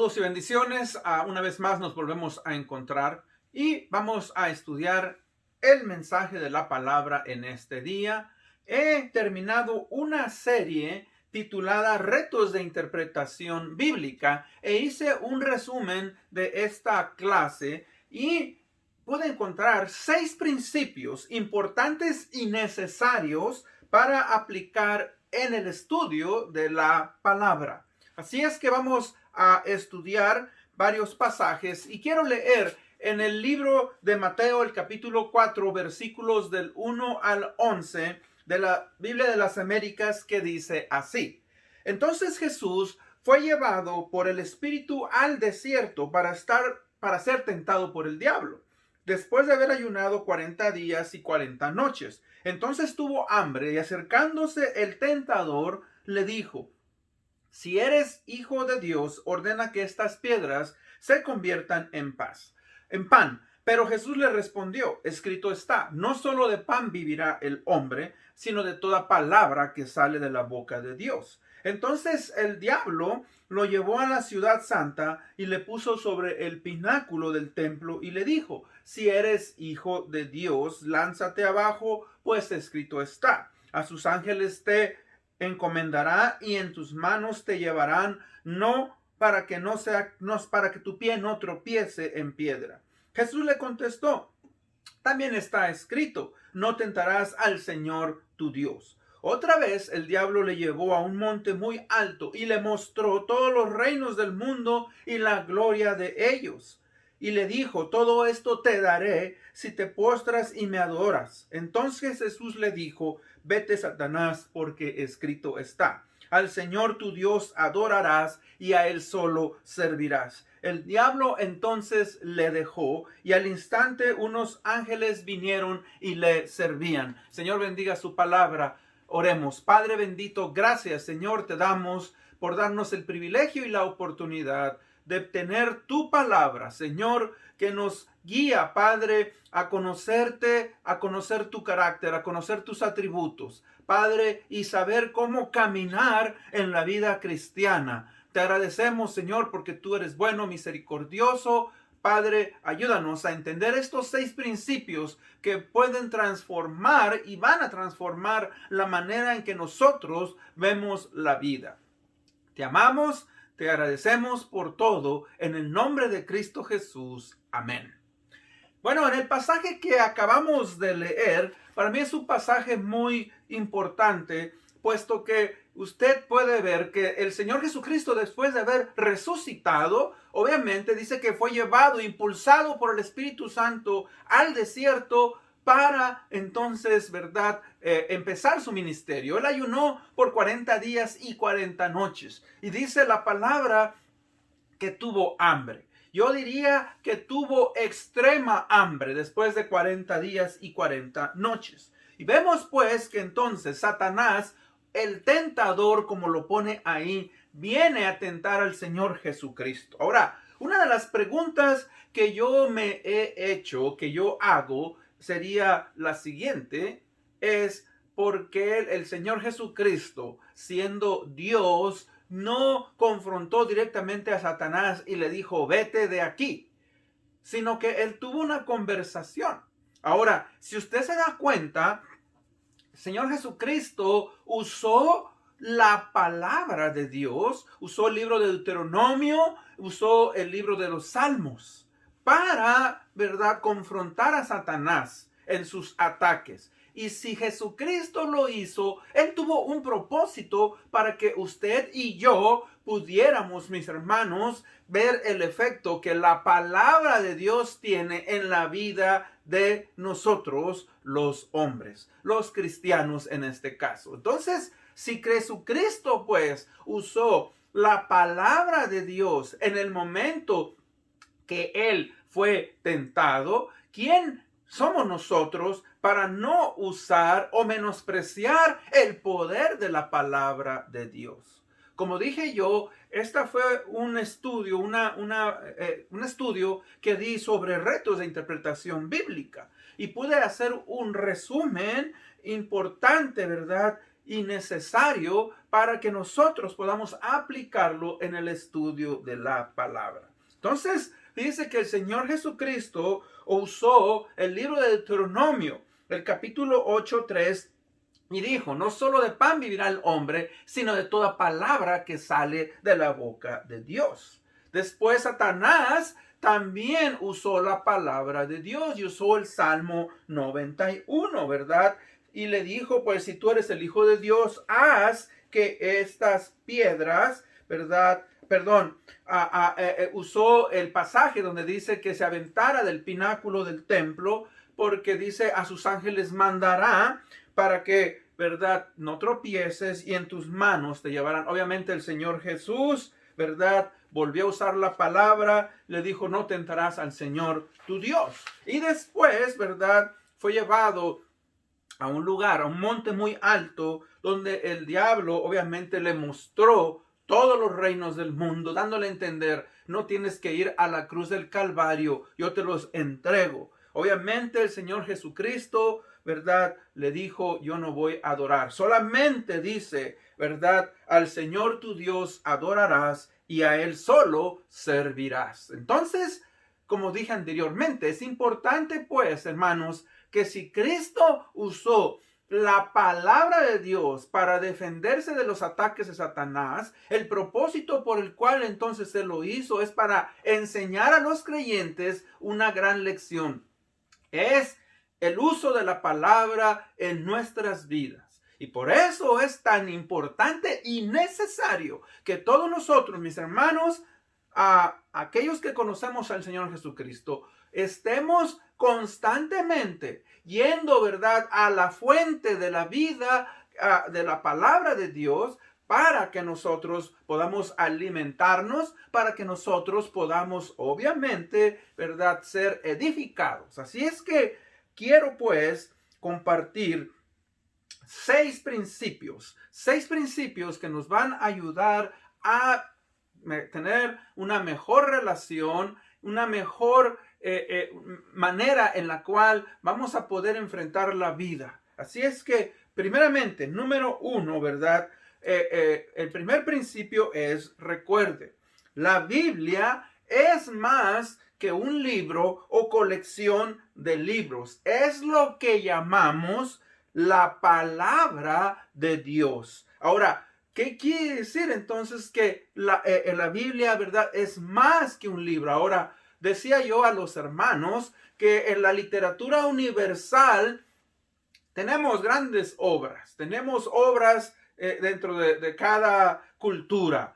Saludos y bendiciones. Una vez más nos volvemos a encontrar y vamos a estudiar el mensaje de la palabra en este día. He terminado una serie titulada Retos de Interpretación Bíblica e hice un resumen de esta clase y pude encontrar 6 principios importantes y necesarios para aplicar en el estudio de la palabra. Así es que vamos a estudiar varios pasajes y quiero leer en el libro de Mateo, el capítulo 4, versículos del 1 al 11 de la Biblia de las Américas, que dice así: Entonces Jesús fue llevado por el Espíritu al desierto para ser tentado por el diablo. Después de haber ayunado 40 días y 40 noches, entonces tuvo hambre y acercándose el tentador le dijo: Si eres hijo de Dios, ordena que estas piedras se conviertan en pan. Pero Jesús le respondió: escrito está, no solo de pan vivirá el hombre, sino de toda palabra que sale de la boca de Dios. Entonces el diablo lo llevó a la ciudad santa y le puso sobre el pináculo del templo y le dijo: si eres hijo de Dios, lánzate abajo, pues escrito está, a sus ángeles te encomendará y en tus manos te llevarán, para que tu pie no tropiece en piedra. Jesús le contestó: también está escrito, no tentarás al Señor tu Dios. Otra vez el diablo le llevó a un monte muy alto y le mostró todos los reinos del mundo y la gloria de ellos. Y le dijo: todo esto te daré si te postras y me adoras. Entonces Jesús le dijo: vete, Satanás, porque escrito está, al Señor tu Dios adorarás y a él solo servirás. El diablo entonces le dejó y al instante unos ángeles vinieron y le servían. Señor, bendiga su palabra. Oremos. Padre bendito, gracias, Señor, te damos por darnos el privilegio y la oportunidad de tener tu palabra, Señor, que nos guía, Padre, a conocerte, a conocer tu carácter, a conocer tus atributos, Padre, y saber cómo caminar en la vida cristiana. Te agradecemos, Señor, porque tú eres bueno, misericordioso. Padre, ayúdanos a entender estos 6 principios que pueden transformar y van a transformar la manera en que nosotros vemos la vida. Te amamos, te agradecemos por todo, en el nombre de Cristo Jesús. Amén. Bueno, en el pasaje que acabamos de leer, para mí es un pasaje muy importante, puesto que usted puede ver que el Señor Jesucristo, después de haber resucitado, obviamente dice que fue llevado, impulsado por el Espíritu Santo al desierto para entonces, ¿verdad?, empezar su ministerio. Él ayunó por 40 días y 40 noches. Y dice la palabra que tuvo hambre. Yo diría que tuvo extrema hambre después de 40 días y 40 noches. Y vemos pues que entonces Satanás, el tentador, como lo pone ahí, viene a tentar al Señor Jesucristo. Ahora, una de las preguntas que yo me he hecho, que yo hago, sería la siguiente: es ¿por qué el Señor Jesucristo, siendo Dios, no confrontó directamente a Satanás y le dijo: vete de aquí? Sino que él tuvo una conversación. Ahora, si usted se da cuenta, el Señor Jesucristo usó la palabra de Dios, usó el libro de Deuteronomio, usó el libro de los Salmos para, ¿verdad?, confrontar a Satanás en sus ataques. Y si Jesucristo lo hizo, Él tuvo un propósito para que usted y yo pudiéramos, mis hermanos, ver el efecto que la palabra de Dios tiene en la vida de nosotros, los hombres, los cristianos en este caso. Entonces, si Jesucristo pues usó la palabra de Dios en el momento que Él fue tentado, ¿quién somos nosotros para no usar o menospreciar el poder de la palabra de Dios? Como dije yo, esta fue un estudio, un estudio que di sobre retos de interpretación bíblica. Y pude hacer un resumen importante, ¿verdad?, y necesario para que nosotros podamos aplicarlo en el estudio de la palabra. Entonces, dice que el Señor Jesucristo usó el libro de Deuteronomio, el capítulo 8:3, y dijo: no solo de pan vivirá el hombre, sino de toda palabra que sale de la boca de Dios. Después Satanás también usó la palabra de Dios y usó el Salmo 91, ¿verdad? Y le dijo: pues si tú eres el Hijo de Dios, haz que estas piedras, ¿verdad? Usó el pasaje donde dice que se aventara del pináculo del templo, porque dice: a sus ángeles mandará para que, ¿verdad?, no tropieces, y en tus manos te llevarán. Obviamente el Señor Jesús, ¿verdad?, volvió a usar la palabra, le dijo: no tentarás al Señor tu Dios. Y después, ¿verdad?, fue llevado a un lugar, a un monte muy alto, donde el diablo obviamente le mostró todos los reinos del mundo, dándole a entender: no tienes que ir a la cruz del Calvario, yo te los entrego. Obviamente el Señor Jesucristo, ¿verdad?, le dijo: yo no voy a adorar. Solamente dice, ¿verdad?, al Señor tu Dios adorarás y a Él solo servirás. Entonces, como dije anteriormente, es importante, pues, hermanos, que si Cristo usó la palabra de Dios para defenderse de los ataques de Satanás, el propósito por el cual entonces Él lo hizo es para enseñar a los creyentes una gran lección. Es el uso de la palabra en nuestras vidas. Y por eso es tan importante y necesario que todos nosotros, mis hermanos, aquellos que conocemos al Señor Jesucristo, estemos constantemente yendo, ¿verdad?, a la fuente de la vida, de la palabra de Dios, para que nosotros podamos alimentarnos, para que nosotros podamos, obviamente, ¿verdad?, ser edificados. Así es que quiero, pues, compartir 6 principios que nos van a ayudar a tener una mejor relación, una mejor manera en la cual vamos a poder enfrentar la vida. Así es que, primeramente, número 1, ¿verdad? El primer principio es: recuerde, la Biblia es más que un libro o colección de libros. Es lo que llamamos la palabra de Dios. Ahora, ¿qué quiere decir entonces que la Biblia, verdad, es más que un libro? Ahora, decía yo a los hermanos que en la literatura universal tenemos grandes obras. Tenemos obras dentro de cada cultura.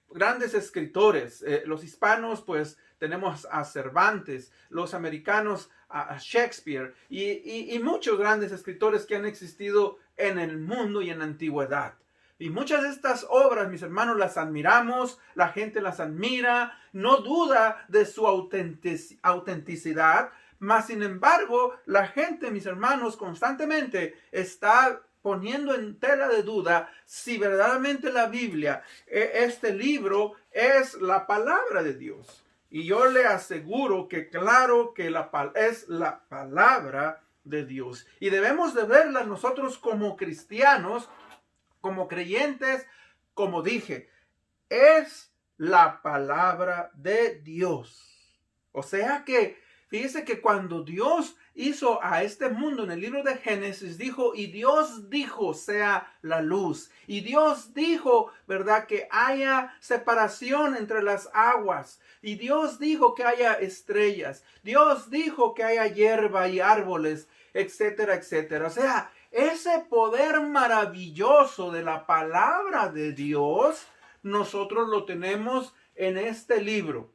Grandes escritores. Los hispanos, pues, tenemos a Cervantes. Los americanos a Shakespeare. Y muchos grandes escritores que han existido en el mundo y en la antigüedad. Y muchas de estas obras, mis hermanos, las admiramos, la gente las admira, no duda de su autenticidad, mas sin embargo, la gente, mis hermanos, constantemente está poniendo en tela de duda si verdaderamente la Biblia, este libro, es la palabra de Dios. Y yo le aseguro que claro que es la palabra de Dios. Y debemos de verla nosotros como cristianos, como creyentes, como dije, es la palabra de Dios. O sea que, fíjese que cuando Dios hizo a este mundo en el libro de Génesis, dijo: y Dios dijo, sea la luz. Y Dios dijo, ¿verdad?, que haya separación entre las aguas. Y Dios dijo que haya estrellas. Dios dijo que haya hierba y árboles, etcétera, etcétera. O sea, ese poder maravilloso de la palabra de Dios, nosotros lo tenemos en este libro.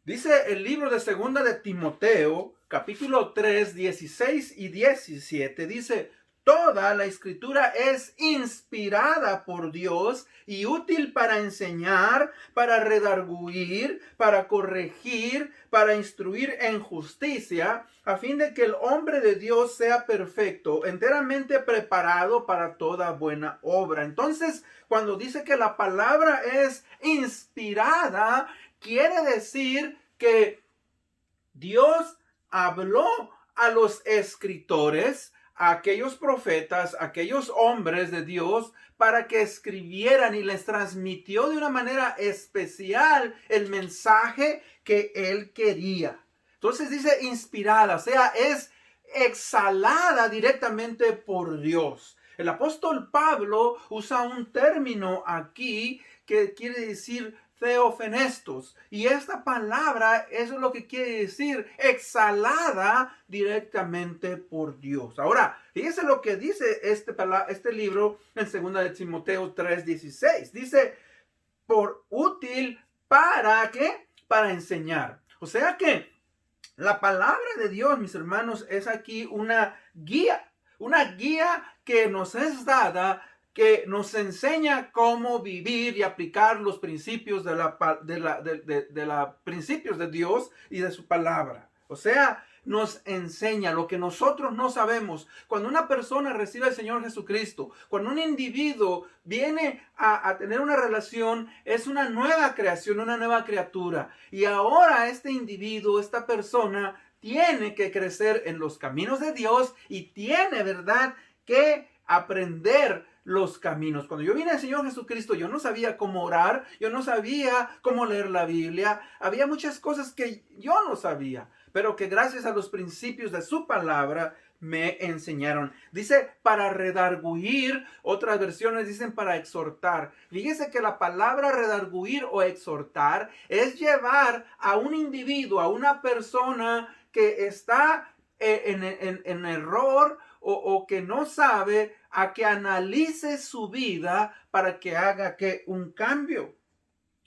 Dice el libro de Segunda de Timoteo, capítulo 3, 16 y 17, dice: toda la escritura es inspirada por Dios y útil para enseñar, para redarguir, para corregir, para instruir en justicia, a fin de que el hombre de Dios sea perfecto, enteramente preparado para toda buena obra. Entonces, cuando dice que la palabra es inspirada, quiere decir que Dios habló a los escritores, a aquellos profetas, a aquellos hombres de Dios, para que escribieran, y les transmitió de una manera especial el mensaje que él quería. Entonces dice inspirada, o sea, es exhalada directamente por Dios. El apóstol Pablo usa un término aquí que quiere decir theophenestos, y esta palabra, eso es lo que quiere decir, exhalada directamente por Dios. Ahora, fíjese lo que dice este libro en 2 de Timoteo 3:16. Dice, por útil, ¿para qué? Para enseñar. O sea que la palabra de Dios, mis hermanos, es aquí una guía que nos es dada, que nos enseña cómo vivir y aplicar los principios principios de Dios y de su palabra. O sea, nos enseña lo que nosotros no sabemos. Cuando una persona recibe al Señor Jesucristo, cuando un individuo viene a tener una relación, es una nueva creación, una nueva criatura. Y ahora este individuo, esta persona, tiene que crecer en los caminos de Dios y tiene, ¿verdad?, que aprender los caminos. Cuando yo vine al Señor Jesucristo, yo no sabía cómo orar, yo no sabía cómo leer la Biblia. Había muchas cosas que yo no sabía, pero que gracias a los principios de su palabra me enseñaron. Dice para redarguir, otras versiones dicen para exhortar. Fíjese que la palabra redarguir o exhortar es llevar a un individuo, a una persona que está en error o que no sabe, a que analice su vida para que haga un cambio.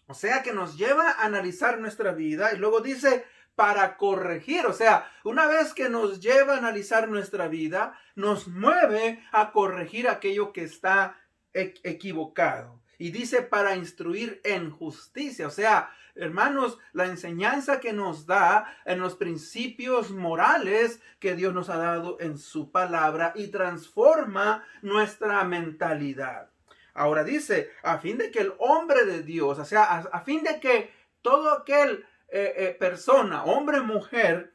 O sea, que nos lleva a analizar nuestra vida, y luego dice para corregir. O sea, una vez que nos lleva a analizar nuestra vida, nos mueve a corregir aquello que está equivocado. Y dice para instruir en justicia. O sea, hermanos, la enseñanza que nos da en los principios morales que Dios nos ha dado en su palabra, y transforma nuestra mentalidad. Ahora dice, a fin de que el hombre de Dios, o sea, a fin de que todo aquel persona, hombre, mujer,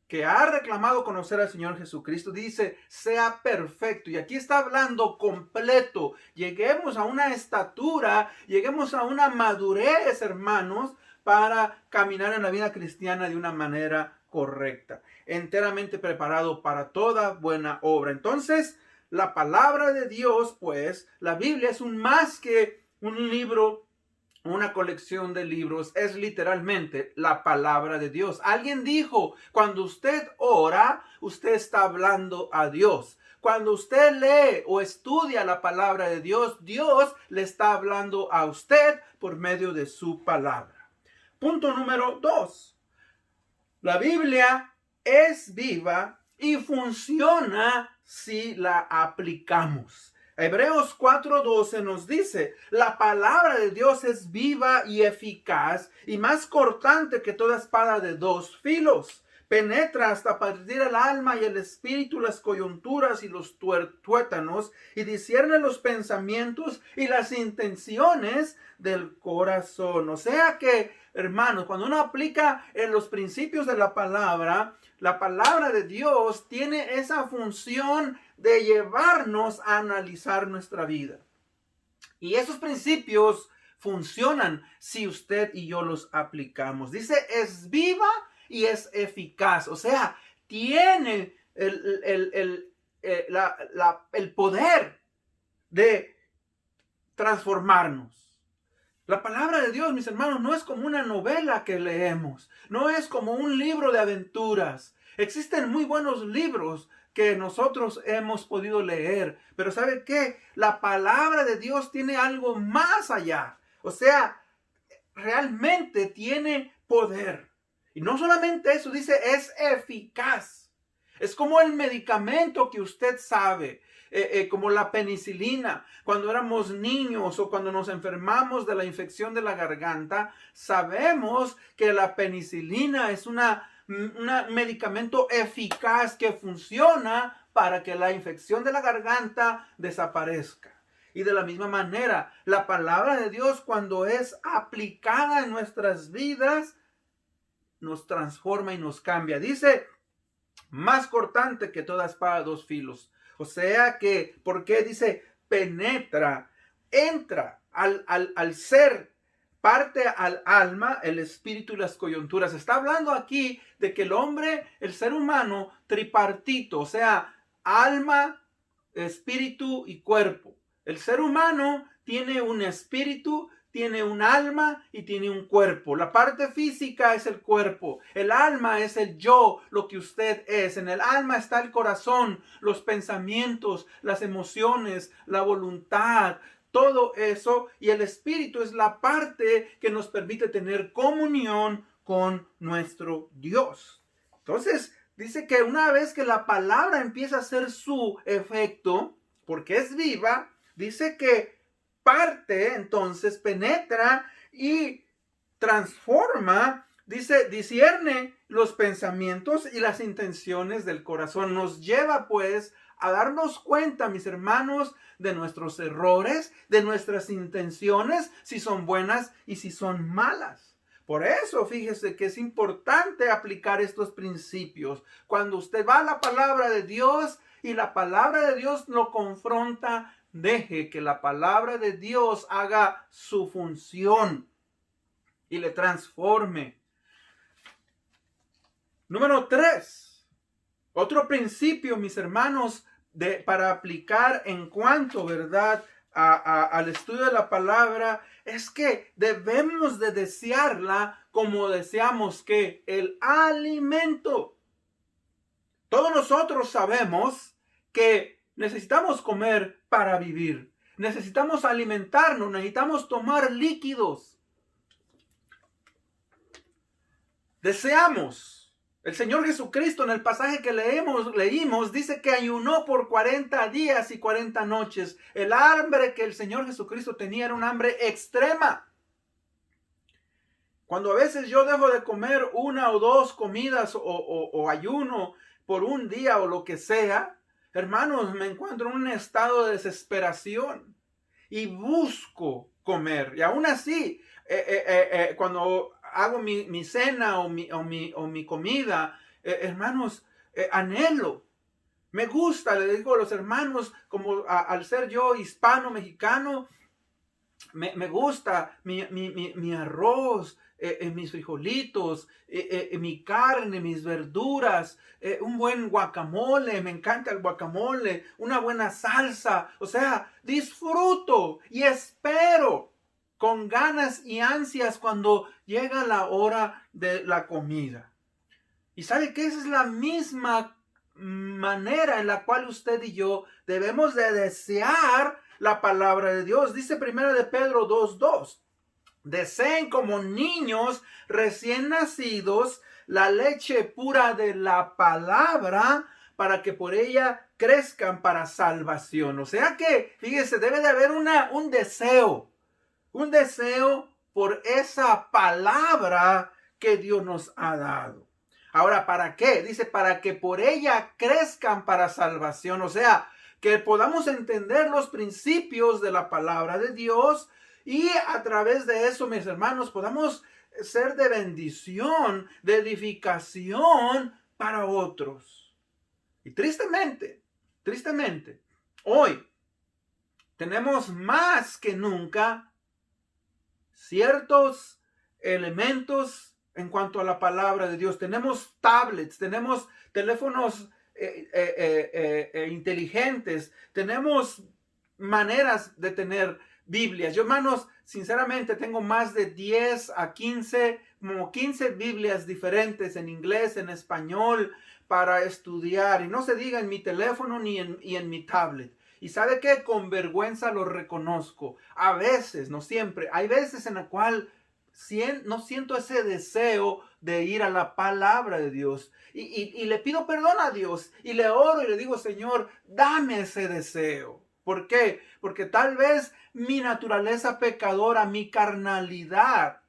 que ha reclamado conocer al Señor Jesucristo, dice, sea perfecto. Y aquí está hablando completo. Lleguemos a una estatura, lleguemos a una madurez, hermanos, para caminar en la vida cristiana de una manera correcta, enteramente preparado para toda buena obra. Entonces, la palabra de Dios, pues, la Biblia es más que un libro, una colección de libros, es literalmente la palabra de Dios. Alguien dijo, cuando usted ora, usted está hablando a Dios. Cuando usted lee o estudia la palabra de Dios, Dios le está hablando a usted por medio de su palabra. Punto número 2. La Biblia es viva y funciona si la aplicamos. Hebreos 4:12 nos dice, la palabra de Dios es viva y eficaz y más cortante que toda espada de dos filos. Penetra hasta partir el alma y el espíritu, las coyunturas y los tuétanos, y discierne los pensamientos y las intenciones del corazón. O sea que, hermanos, cuando uno aplica en los principios de la palabra de Dios tiene esa función de llevarnos a analizar nuestra vida. Y esos principios funcionan si usted y yo los aplicamos. Dice, es viva y es eficaz. O sea, tiene el poder de transformarnos. La palabra de Dios, mis hermanos, no es como una novela que leemos. No es como un libro de aventuras. Existen muy buenos libros que nosotros hemos podido leer. Pero ¿sabe qué? La palabra de Dios tiene algo más allá. O sea, realmente tiene poder. Y no solamente eso, dice, es eficaz. Es como el medicamento que usted sabe. Como la penicilina. Cuando éramos niños o cuando nos enfermamos de la infección de la garganta, sabemos que la penicilina es un medicamento eficaz que funciona para que la infección de la garganta desaparezca. Y de la misma manera, la palabra de Dios, cuando es aplicada en nuestras vidas, nos transforma y nos cambia. Dice, más cortante que toda espada de dos filos. O sea que, ¿por qué dice penetra? Entra al ser, parte al alma, el espíritu y las coyunturas. Está hablando aquí de que el hombre, el ser humano, tripartito, o sea, alma, espíritu y cuerpo. El ser humano tiene un espíritu, tiene un alma y tiene un cuerpo. La parte física es el cuerpo. El alma es el yo, lo que usted es. En el alma está el corazón, los pensamientos, las emociones, la voluntad, todo eso. Y el espíritu es la parte que nos permite tener comunión con nuestro Dios. Entonces, dice que una vez que la palabra empieza a hacer su efecto, porque es viva, dice que parte, entonces penetra y transforma, dice, discierne los pensamientos y las intenciones del corazón. Nos lleva pues a darnos cuenta, mis hermanos, de nuestros errores, de nuestras intenciones, si son buenas y si son malas. Por eso, fíjese que es importante aplicar estos principios. Cuando usted va a la palabra de Dios y la palabra de Dios lo confronta, deje que la palabra de Dios haga su función y le transforme. Número 3. Otro principio, mis hermanos, para aplicar en cuanto, ¿verdad?, al estudio de la palabra, es que debemos de desearla como deseamos que el alimento. Todos nosotros sabemos que necesitamos comer para vivir. Necesitamos alimentarnos, necesitamos tomar líquidos. Deseamos. El Señor Jesucristo en el pasaje que leímos dice que ayunó por 40 días y 40 noches. El hambre que el Señor Jesucristo tenía era un hambre extrema. Cuando a veces yo dejo de comer una o dos comidas o ayuno por un día o lo que sea, hermanos, me encuentro en un estado de desesperación y busco comer. Y aún así, cuando hago mi cena o mi comida, hermanos, anhelo. Me gusta, le digo a los hermanos, como al ser yo hispano-mexicano, me gusta mi arroz, mis frijolitos, mi carne, mis verduras, un buen guacamole, me encanta el guacamole, una buena salsa. O sea, disfruto y espero con ganas y ansias cuando llega la hora de la comida. Y sabe que esa es la misma manera en la cual usted y yo debemos de desear la palabra de Dios. Dice 1 de Pedro 2:2. Deseen como niños recién nacidos la leche pura de la palabra para que por ella crezcan para salvación. O sea que, fíjese, debe de haber un deseo por esa palabra que Dios nos ha dado. Ahora, ¿para qué? Dice, para que por ella crezcan para salvación. O sea, que podamos entender los principios de la palabra de Dios y a través de eso, mis hermanos, podamos ser de bendición, de edificación para otros. Y tristemente, hoy tenemos más que nunca ciertos elementos en cuanto a la palabra de Dios. Tenemos tablets, tenemos teléfonos inteligentes, tenemos maneras de tener Biblias. Yo, hermanos, sinceramente tengo más de 10 a 15, como 15 Biblias diferentes en inglés, en español, para estudiar. Y no se diga en mi teléfono ni en mi tablet. Y ¿sabe qué? Con vergüenza lo reconozco. A veces, no siempre, hay veces en la cual no siento ese deseo de ir a la palabra de Dios. Y le pido perdón a Dios. Y le oro y le digo, Señor, dame ese deseo. ¿Por qué? Porque tal vez mi naturaleza pecadora, mi carnalidad,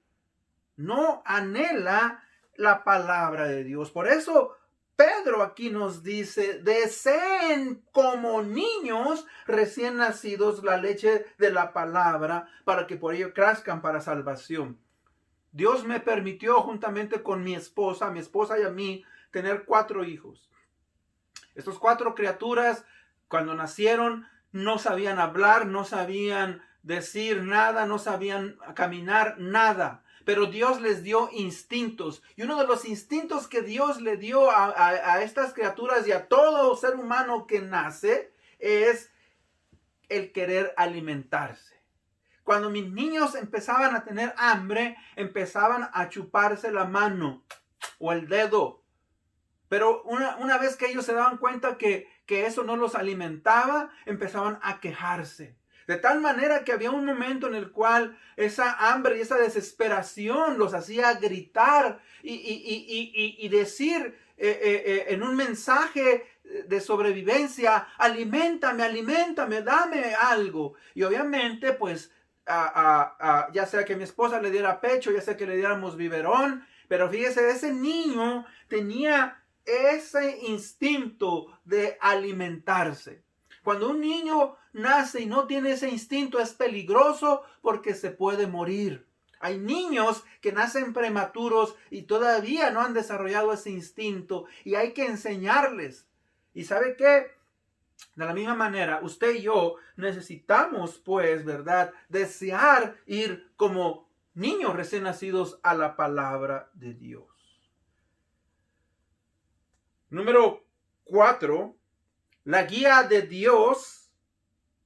no anhela la palabra de Dios. Por eso Pedro aquí nos dice, deseen como niños recién nacidos la leche de la palabra para que por ello crezcan para salvación. Dios me permitió juntamente con mi esposa y a mí tener 4 hijos. Estas 4 criaturas Cuando nacieron no sabían hablar, no sabían decir nada, no sabían caminar nada. Pero Dios les dio instintos. Y uno de los instintos que Dios le dio a estas criaturas y a todo ser humano que nace es el querer alimentarse. Cuando mis niños empezaban a tener hambre, empezaban a chuparse la mano o el dedo. Pero una vez que ellos se daban cuenta que eso no los alimentaba, empezaban a quejarse. De tal manera que había un momento en el cual esa hambre y esa desesperación los hacía gritar y decir en un mensaje de sobrevivencia: aliméntame, aliméntame, dame algo. Y obviamente pues ya sea que mi esposa le diera pecho, ya sea que le diéramos biberón, pero fíjese, ese niño tenía ese instinto de alimentarse. Cuando un niño nace y no tiene ese instinto, es peligroso porque se puede morir. Hay niños que nacen prematuros y todavía no han desarrollado ese instinto, y hay que enseñarles. ¿Y sabe qué? De la misma manera, usted y yo necesitamos, pues, ¿verdad?, desear ir como niños recién nacidos a la palabra de Dios. Número 4, la guía de Dios.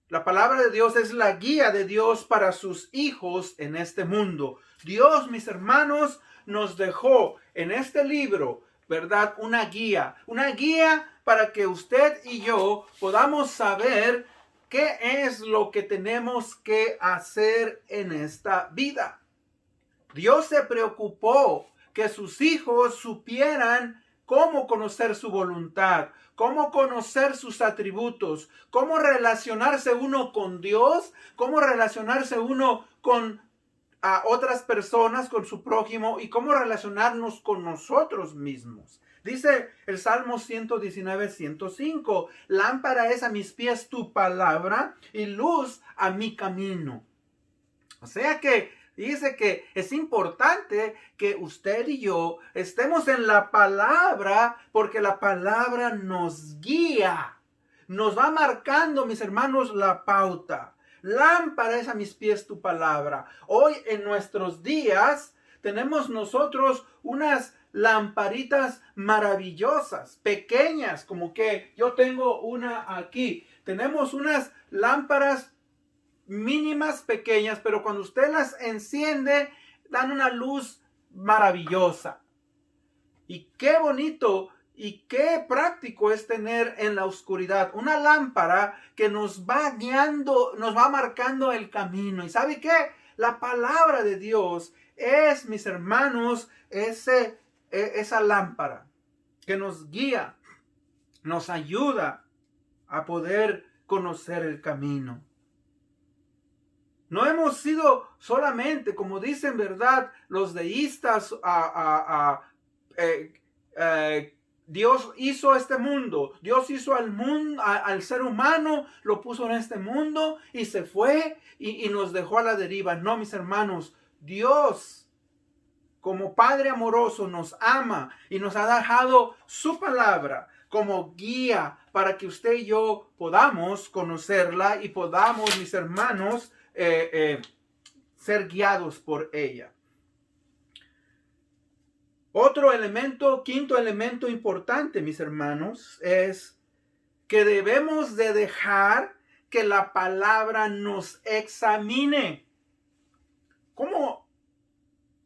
La palabra de Dios es la guía de Dios para sus hijos en este mundo. Dios, mis hermanos, nos dejó en este libro, ¿verdad?, una guía para que usted y yo podamos saber qué es lo que tenemos que hacer en esta vida. Dios se preocupó que sus hijos supieran cómo conocer su voluntad, cómo conocer sus atributos, cómo relacionarse uno con Dios, cómo relacionarse uno con otras personas, con su prójimo, y cómo relacionarnos con nosotros mismos. Dice el Salmo 119, 105, lámpara es a mis pies tu palabra y luz a mi camino. O sea que dice que es importante que usted y yo estemos en la palabra, porque la palabra nos guía, nos va marcando, mis hermanos, la pauta. Lámpara es a mis pies tu palabra. Hoy en nuestros días tenemos nosotros unas lamparitas maravillosas, pequeñas, como que yo tengo una aquí. Tenemos unas lámparas mínimas, pequeñas, pero cuando usted las enciende, dan una luz maravillosa. Y qué bonito y qué práctico es tener en la oscuridad una lámpara que nos va guiando, nos va marcando el camino. ¿Y sabe qué? La palabra de Dios es, mis hermanos, esa lámpara que nos guía, nos ayuda a poder conocer el camino. No hemos sido solamente, como dicen, ¿verdad?, los deístas, Dios hizo este mundo, Dios hizo al mundo, al ser humano, lo puso en este mundo y se fue y nos dejó a la deriva. No, mis hermanos, Dios, como Padre amoroso, nos ama y nos ha dejado su palabra como guía para que usted y yo podamos conocerla y podamos, mis hermanos, ser guiados por ella. Otro elemento, quinto elemento importante, mis hermanos, es que debemos de dejar que la palabra nos examine. ¿Cómo?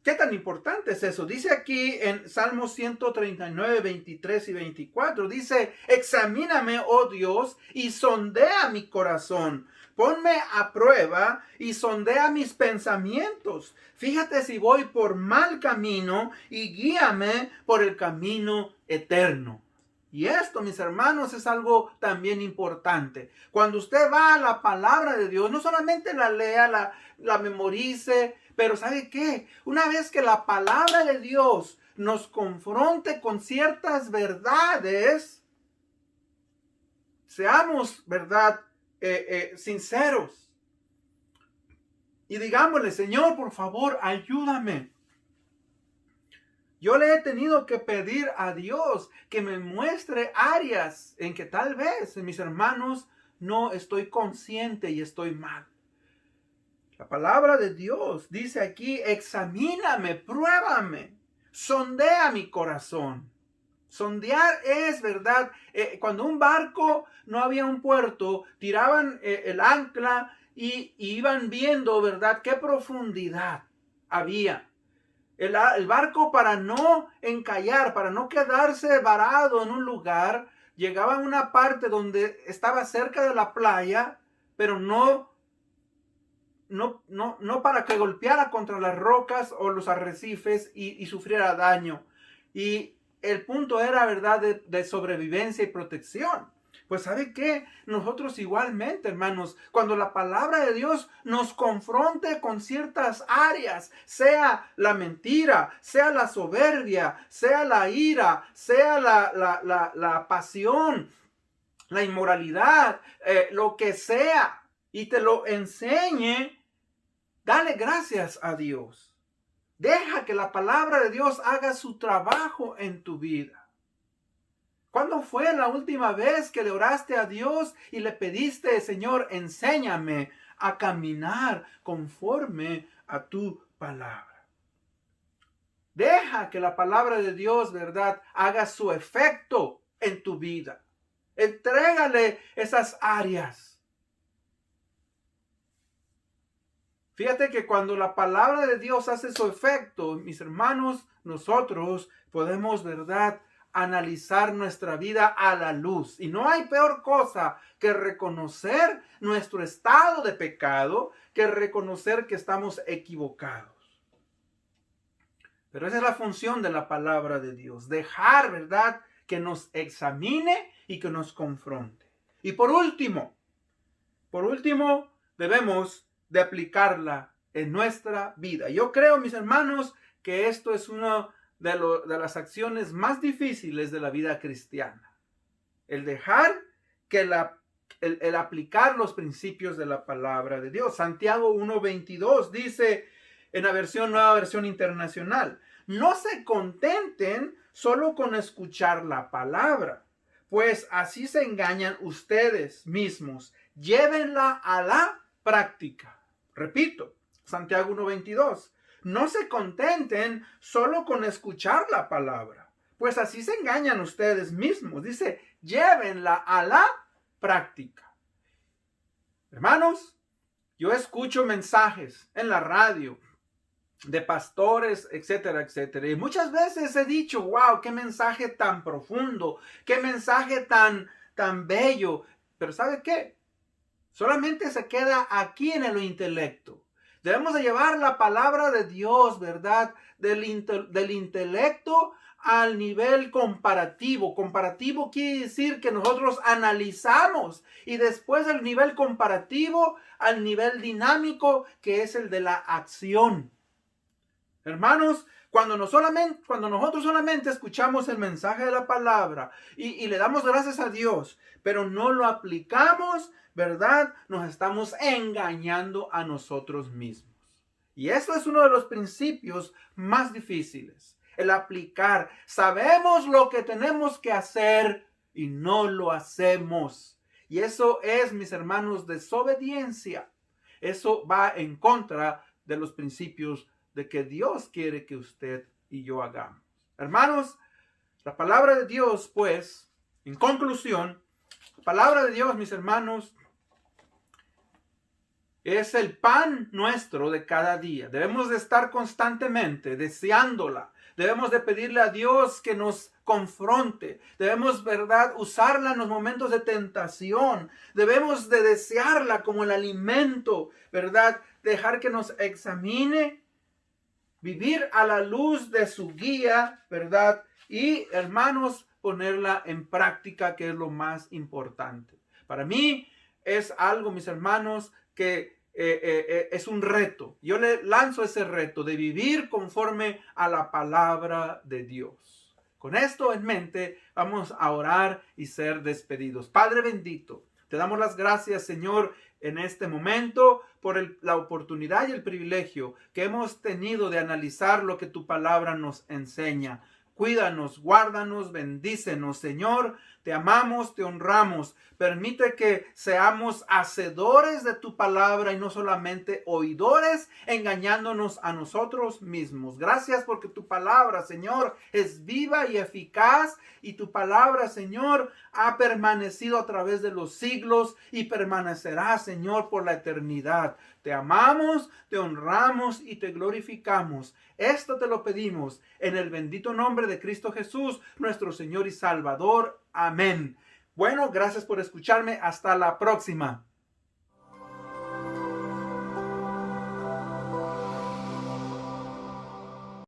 ¿Qué tan importante es eso? Dice aquí en Salmo 139, 23 y 24, dice: examíname, oh Dios, y sondea mi corazón. Ponme a prueba y sondea mis pensamientos. Fíjate si voy por mal camino y guíame por el camino eterno. Y esto, mis hermanos, es algo también importante. Cuando usted va a la palabra de Dios, no solamente la lea, la memorice, pero ¿sabe qué? Una vez que la palabra de Dios nos confronte con ciertas verdades, seamos, ¿verdad?, sinceros. Y digámosle: Señor, por favor, ayúdame. Yo le he tenido que pedir a Dios que me muestre áreas en que tal vez, mis hermanos, no estoy consciente y estoy mal. La palabra de Dios dice aquí, examíname, pruébame, sondea mi corazón. Sondear es, ¿verdad? Cuando un barco no había un puerto, tiraban el ancla y iban viendo, ¿verdad?, qué profundidad había. El barco, para no encallar, para no quedarse varado en un lugar, llegaba a una parte donde estaba cerca de la playa, pero no para que golpeara contra las rocas o los arrecifes y sufriera daño. Y el punto era, ¿verdad?, de sobrevivencia y protección. Pues ¿sabe qué? Nosotros igualmente, hermanos, cuando la palabra de Dios nos confronte con ciertas áreas, sea la mentira, sea la soberbia, sea la ira, sea la pasión, la inmoralidad, lo que sea, y te lo enseñe, dale gracias a Dios. Deja que la palabra de Dios haga su trabajo en tu vida. ¿Cuándo fue la última vez que le oraste a Dios y le pediste, Señor, enséñame a caminar conforme a tu palabra? Deja que la palabra de Dios, ¿verdad?, haga su efecto en tu vida. Entrégale esas áreas. Fíjate que cuando la palabra de Dios hace su efecto, mis hermanos, nosotros podemos, ¿verdad?, analizar nuestra vida a la luz. Y no hay peor cosa que reconocer nuestro estado de pecado, que reconocer que estamos equivocados. Pero esa es la función de la palabra de Dios. Dejar, ¿verdad?, que nos examine y que nos confronte. Y por último, debemos de aplicarla en nuestra vida. Yo creo, mis hermanos, que esto es una de las acciones más difíciles de la vida cristiana. El dejar que el aplicar los principios de la palabra de Dios. Santiago 1:22 dice en la nueva versión internacional: no se contenten solo con escuchar la palabra, pues así se engañan ustedes mismos. Llévenla a la práctica. Repito, Santiago 1:22. No se contenten solo con escuchar la palabra, pues así se engañan ustedes mismos. Dice, llévenla a la práctica. Hermanos, yo escucho mensajes en la radio de pastores, etcétera, etcétera. Y muchas veces he dicho, wow, qué mensaje tan profundo, qué mensaje tan bello. Pero ¿sabe qué? Solamente se queda aquí en el intelecto. Debemos de llevar la palabra de Dios, ¿verdad?, del intelecto al nivel comparativo. Comparativo quiere decir que nosotros analizamos, y después del nivel comparativo al nivel dinámico, que es el de la acción. Hermanos, cuando nosotros solamente escuchamos el mensaje de la palabra y le damos gracias a Dios, pero no lo aplicamos, ¿verdad?, nos estamos engañando a nosotros mismos. Y eso es uno de los principios más difíciles, el aplicar. Sabemos lo que tenemos que hacer y no lo hacemos. Y eso es, mis hermanos, desobediencia. Eso va en contra de los principios de que Dios quiere que usted y yo hagamos. Hermanos, la palabra de Dios, pues, en conclusión, la palabra de Dios, mis hermanos, es el pan nuestro de cada día. Debemos de estar constantemente deseándola. Debemos de pedirle a Dios que nos confronte. Debemos, ¿verdad?, usarla en los momentos de tentación. Debemos de desearla como el alimento, ¿verdad? Dejar que nos examine, vivir a la luz de su guía, ¿verdad? Y, hermanos, ponerla en práctica, que es lo más importante. Para mí es algo, mis hermanos, que es un reto. Yo le lanzo ese reto de vivir conforme a la palabra de Dios. Con esto en mente, vamos a orar y ser despedidos. Padre bendito, Te damos las gracias, Señor, en este momento por la oportunidad y el privilegio que hemos tenido de analizar lo que tu palabra nos enseña. Cuídanos, guárdanos, bendícenos, Señor. Te amamos, te honramos. Permite que seamos hacedores de tu palabra y no solamente oidores, engañándonos a nosotros mismos. Gracias porque tu palabra, Señor, es viva y eficaz, y tu palabra, Señor, ha permanecido a través de los siglos y permanecerá, Señor, por la eternidad. Te amamos, te honramos y te glorificamos. Esto te lo pedimos en el bendito nombre de Cristo Jesús, nuestro Señor y Salvador. Amén. Bueno, gracias por escucharme. Hasta la próxima.